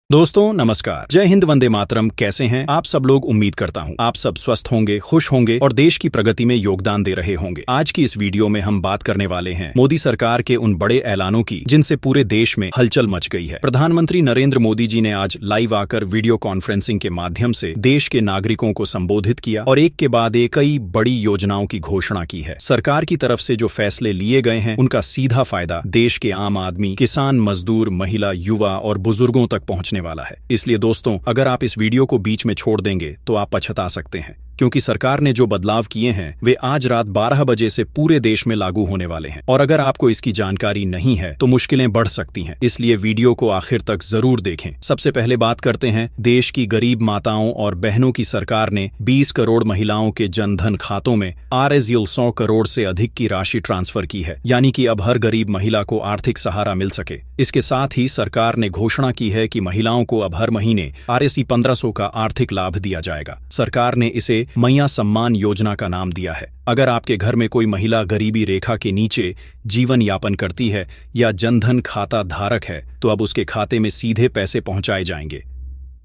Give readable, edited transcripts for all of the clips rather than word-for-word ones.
दोस्तों नमस्कार। जय हिंद, वंदे मातरम। कैसे हैं आप सब लोग? उम्मीद करता हूं आप सब स्वस्थ होंगे, खुश होंगे और देश की प्रगति में योगदान दे रहे होंगे। आज की इस वीडियो में हम बात करने वाले हैं मोदी सरकार के उन बड़े ऐलानों की जिनसे पूरे देश में हलचल मच गई है। प्रधानमंत्री नरेंद्र मोदी जी ने आज लाइव आकर वीडियो कॉन्फ्रेंसिंग के माध्यम से देश के नागरिकों को संबोधित किया और एक के बाद एक कई बड़ी योजनाओं की घोषणा की है। सरकार की तरफ से जो फैसले लिए गए हैं उनका सीधा फायदा देश के आम आदमी, किसान, मजदूर, महिला, युवा और बुजुर्गों तक पहुंचने वाला है। इसलिए दोस्तों, अगर आप इस वीडियो को बीच में छोड़ देंगे तो आप पछता सकते हैं, क्योंकि सरकार ने जो बदलाव किए हैं वे आज रात 12 बजे से पूरे देश में लागू होने वाले हैं। और अगर आपको इसकी जानकारी नहीं है तो मुश्किलें बढ़ सकती हैं, इसलिए वीडियो को आखिर तक जरूर देखें। सबसे पहले बात करते हैं देश की गरीब माताओं और बहनों की। सरकार ने 20 करोड़ महिलाओं के जनधन खातों में Rs 100 करोड़ से अधिक की राशि ट्रांसफर की है, यानी कि अब हर गरीब महिला को आर्थिक सहारा मिल सके। इसके साथ ही सरकार ने घोषणा की है कि महिलाओं को अब हर महीने Rs 1500 का आर्थिक लाभ दिया जाएगा। सरकार ने इसे मैया सम्मान योजना का नाम दिया है। अगर आपके घर में कोई महिला गरीबी रेखा के नीचे जीवन यापन करती है या जनधन खाता धारक है तो अब उसके खाते में सीधे पैसे पहुंचाए जाएंगे।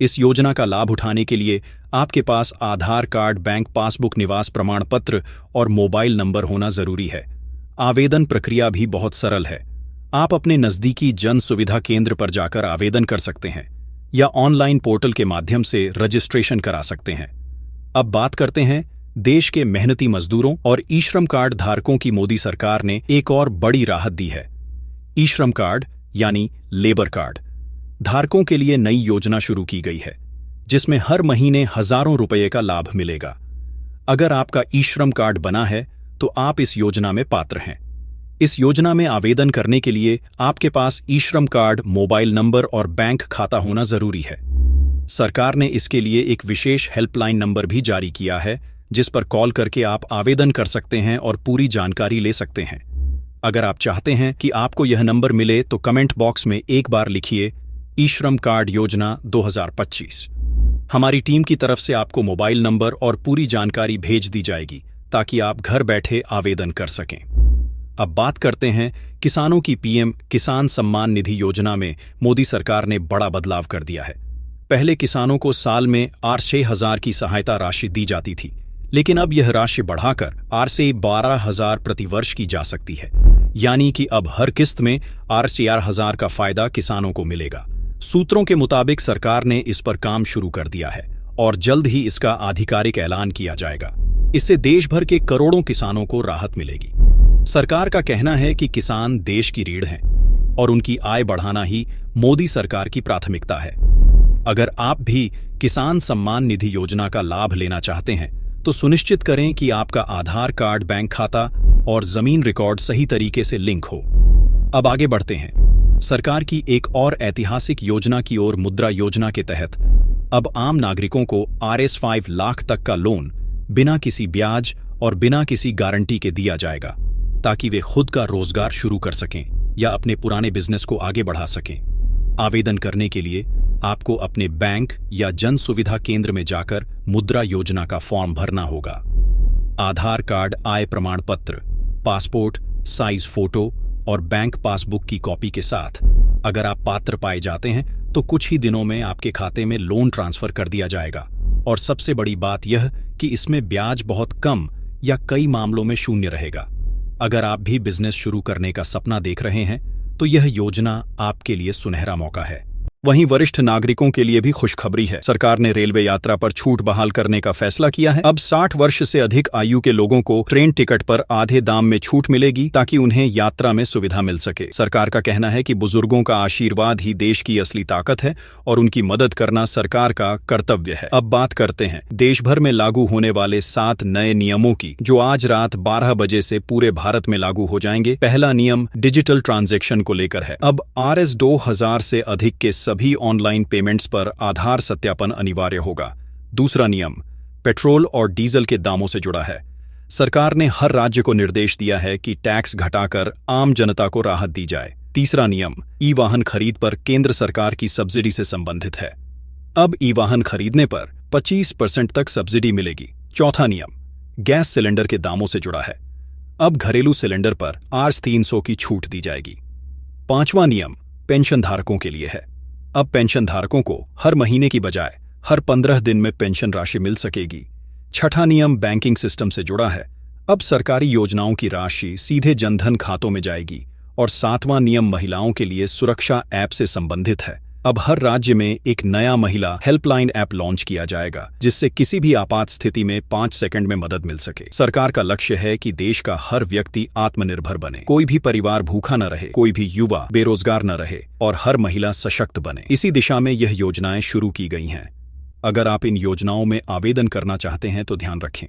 इस योजना का लाभ उठाने के लिए आपके पास आधार कार्ड, बैंक पासबुक, निवास प्रमाण पत्र और मोबाइल नंबर होना जरूरी है। आवेदन प्रक्रिया भी बहुत सरल है। आप अपने नजदीकी जन सुविधा केंद्र पर जाकर आवेदन कर सकते हैं या ऑनलाइन पोर्टल के माध्यम से रजिस्ट्रेशन करा सकते हैं। अब बात करते हैं देश के मेहनती मजदूरों और ई श्रम कार्ड धारकों की। मोदी सरकार ने एक और बड़ी राहत दी है। ई श्रम कार्ड यानी लेबर कार्ड धारकों के लिए नई योजना शुरू की गई है, जिसमें हर महीने हजारों रुपये का लाभ मिलेगा। अगर आपका ई श्रम कार्ड बना है तो आप इस योजना में पात्र हैं। इस योजना में आवेदन करने के लिए आपके पास ई श्रम कार्ड, मोबाइल नंबर और बैंक खाता होना जरूरी है। सरकार ने इसके लिए एक विशेष हेल्पलाइन नंबर भी जारी किया है, जिस पर कॉल करके आप आवेदन कर सकते हैं और पूरी जानकारी ले सकते हैं। अगर आप चाहते हैं कि आपको यह नंबर मिले तो कमेंट बॉक्स में एक बार लिखिए ई श्रम कार्ड योजना 2025। हमारी टीम की तरफ से आपको मोबाइल नंबर और पूरी जानकारी भेज दी जाएगी ताकि आप घर बैठे आवेदन कर सकें। अब बात करते हैं किसानों की। पीएम किसान सम्मान निधि योजना में मोदी सरकार ने बड़ा बदलाव कर दिया है। पहले किसानों को साल में Rs 6,000 की सहायता राशि दी जाती थी, लेकिन अब यह राशि बढ़ाकर Rs 12,000 प्रतिवर्ष की जा सकती है, यानी कि अब हर किस्त में Rs 4,000 का फायदा किसानों को मिलेगा। सूत्रों के मुताबिक सरकार ने इस पर काम शुरू कर दिया है और जल्द ही इसका आधिकारिक ऐलान किया जाएगा। इससे देश भर के करोड़ों किसानों को राहत मिलेगी। सरकार का कहना है कि किसान देश की रीढ़ हैं और उनकी आय बढ़ाना ही मोदी सरकार की प्राथमिकता है। अगर आप भी किसान सम्मान निधि योजना का लाभ लेना चाहते हैं तो सुनिश्चित करें कि आपका आधार कार्ड, बैंक खाता और जमीन रिकॉर्ड सही तरीके से लिंक हो। अब आगे बढ़ते हैं सरकार की एक और ऐतिहासिक योजना की ओर। मुद्रा योजना के तहत अब आम नागरिकों को Rs 5 लाख तक का लोन बिना किसी ब्याज और बिना किसी गारंटी के दिया जाएगा, ताकि वे खुद का रोजगार शुरू कर सकें या अपने पुराने बिजनेस को आगे बढ़ा सकें। आवेदन करने के लिए आपको अपने बैंक या जन सुविधा केंद्र में जाकर मुद्रा योजना का फॉर्म भरना होगा। आधार कार्ड, आय प्रमाण पत्र, पासपोर्ट साइज फोटो और बैंक पासबुक की कॉपी के साथ अगर आप पात्र पाए जाते हैं तो कुछ ही दिनों में आपके खाते में लोन ट्रांसफर कर दिया जाएगा। और सबसे बड़ी बात यह कि इसमें ब्याज बहुत कम या कई मामलों में शून्य रहेगा। अगर आप भी बिजनेस शुरू करने का सपना देख रहे हैं तो यह योजना आपके लिए सुनहरा मौका है। वहीं वरिष्ठ नागरिकों के लिए भी खुशखबरी है। सरकार ने रेलवे यात्रा पर छूट बहाल करने का फैसला किया है। अब 60 वर्ष से अधिक आयु के लोगों को ट्रेन टिकट पर आधे दाम में छूट मिलेगी, ताकि उन्हें यात्रा में सुविधा मिल सके। सरकार का कहना है कि बुजुर्गों का आशीर्वाद ही देश की असली ताकत है और उनकी मदद करना सरकार का कर्तव्य है। अब बात करते हैं देश भर में लागू होने वाले 7 नए नियमों की, जो आज रात 12 बजे से पूरे भारत में लागू हो जाएंगे। पहला नियम डिजिटल ट्रांजैक्शन को लेकर है। अब Rs 2,000 से अधिक के सभी ऑनलाइन पेमेंट्स पर आधार सत्यापन अनिवार्य होगा। दूसरा नियम पेट्रोल और डीजल के दामों से जुड़ा है। सरकार ने हर राज्य को निर्देश दिया है कि टैक्स घटाकर आम जनता को राहत दी जाए। तीसरा नियम ई वाहन खरीद पर केंद्र सरकार की सब्सिडी से संबंधित है। अब ई वाहन खरीदने पर 25% तक सब्सिडी मिलेगी। चौथा नियम गैस सिलेंडर के दामों से जुड़ा है। अब घरेलू सिलेंडर पर Rs 300 की छूट दी जाएगी। पांचवा नियम पेंशन धारकों के लिए है। अब पेंशन धारकों को हर महीने की बजाय हर 15 दिन में पेंशन राशि मिल सकेगी। छठा नियम बैंकिंग सिस्टम से जुड़ा है। अब सरकारी योजनाओं की राशि सीधे जनधन खातों में जाएगी। और सातवां नियम महिलाओं के लिए सुरक्षा ऐप से संबंधित है। अब हर राज्य में एक नया महिला हेल्पलाइन ऐप लॉन्च किया जाएगा, जिससे किसी भी आपात स्थिति में 5 सेकंड में मदद मिल सके। सरकार का लक्ष्य है कि देश का हर व्यक्ति आत्मनिर्भर बने, कोई भी परिवार भूखा न रहे, कोई भी युवा बेरोजगार न रहे और हर महिला सशक्त बने। इसी दिशा में यह योजनाएं शुरू की गई हैं। अगर आप इन योजनाओं में आवेदन करना चाहते हैं तो ध्यान रखें,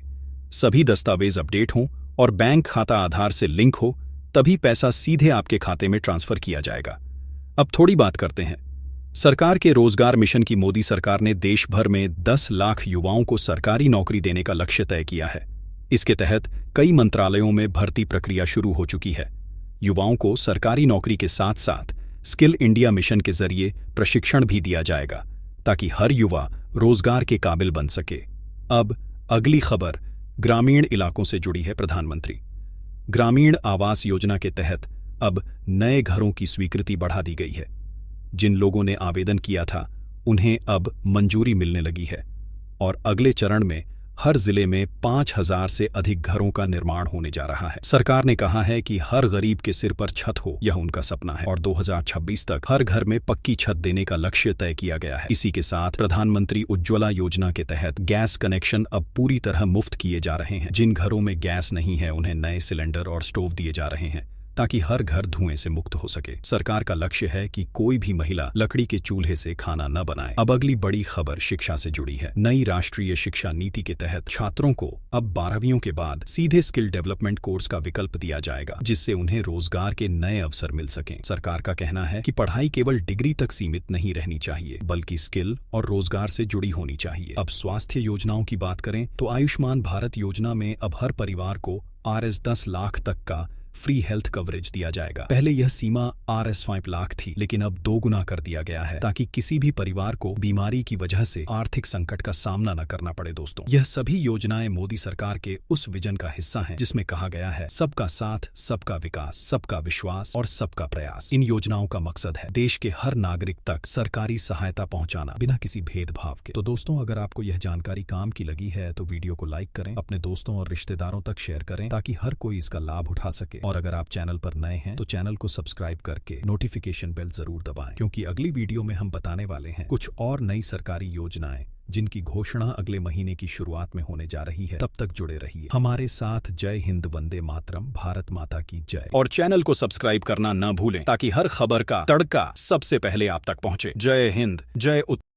सभी दस्तावेज अपडेट हों और बैंक खाता आधार से लिंक हो, तभी पैसा सीधे आपके खाते में ट्रांसफर किया जाएगा। अब थोड़ी बात करते हैं सरकार के रोजगार मिशन की। मोदी सरकार ने देश भर में 10 लाख युवाओं को सरकारी नौकरी देने का लक्ष्य तय किया है। इसके तहत कई मंत्रालयों में भर्ती प्रक्रिया शुरू हो चुकी है। युवाओं को सरकारी नौकरी के साथ साथ स्किल इंडिया मिशन के जरिए प्रशिक्षण भी दिया जाएगा, ताकि हर युवा रोजगार के काबिल बन सके। अब अगली खबर ग्रामीण इलाकों से जुड़ी है। प्रधानमंत्री ग्रामीण आवास योजना के तहत अब नए घरों की स्वीकृति बढ़ा दी गई है। जिन लोगों ने आवेदन किया था उन्हें अब मंजूरी मिलने लगी है और अगले चरण में हर जिले में 5,000 से अधिक घरों का निर्माण होने जा रहा है। सरकार ने कहा है कि हर गरीब के सिर पर छत हो, यह उनका सपना है और 2026 तक हर घर में पक्की छत देने का लक्ष्य तय किया गया है। इसी के साथ प्रधानमंत्री उज्ज्वला योजना के तहत गैस कनेक्शन अब पूरी तरह मुफ्त किए जा रहे हैं। जिन घरों में गैस नहीं है उन्हें नए सिलेंडर और स्टोव दिए जा रहे हैं, ताकि हर घर धुएं से मुक्त हो सके। सरकार का लक्ष्य है कि कोई भी महिला लकड़ी के चूल्हे से खाना न बनाए। अब अगली बड़ी खबर शिक्षा से जुड़ी है। नई राष्ट्रीय शिक्षा नीति के तहत छात्रों को अब 12वीं के बाद सीधे स्किल डेवलपमेंट कोर्स का विकल्प दिया जाएगा, जिससे उन्हें रोजगार के नए अवसर मिल सकें। सरकार का कहना है कि पढ़ाई केवल डिग्री तक सीमित नहीं रहनी चाहिए, बल्कि स्किल और रोजगार से जुड़ी होनी चाहिए। अब स्वास्थ्य योजनाओं की बात करें तो आयुष्मान भारत योजना में अब हर परिवार को Rs 10 लाख तक का फ्री हेल्थ कवरेज दिया जाएगा। पहले यह सीमा Rs 5 लाख थी, लेकिन अब 2 गुना कर दिया गया है, ताकि किसी भी परिवार को बीमारी की वजह से आर्थिक संकट का सामना न करना पड़े। दोस्तों, यह सभी योजनाएं मोदी सरकार के उस विजन का हिस्सा हैं, जिसमें कहा गया है सबका साथ, सबका विकास, सबका विश्वास और सबका प्रयास। इन योजनाओं का मकसद है देश के हर नागरिक तक सरकारी सहायता पहुंचाना, बिना किसी भेदभाव के। तो दोस्तों, अगर आपको यह जानकारी काम की लगी है तो वीडियो को लाइक करें, अपने दोस्तों और रिश्तेदारों तक शेयर करें, ताकि हर कोई इसका लाभ उठा सके। और अगर आप चैनल पर नए हैं तो चैनल को सब्सक्राइब करके नोटिफिकेशन बेल जरूर दबाएं, क्योंकि अगली वीडियो में हम बताने वाले हैं कुछ और नई सरकारी योजनाएं, जिनकी घोषणा अगले महीने की शुरुआत में होने जा रही है। तब तक जुड़े रहिए हमारे साथ। जय हिंद, वंदे मातरम, भारत माता की जय। और चैनल को सब्सक्राइब करना न भूलें, ताकि हर खबर का तड़का सबसे पहले आप तक पहुंचे। जय हिंद, जय उत्तर।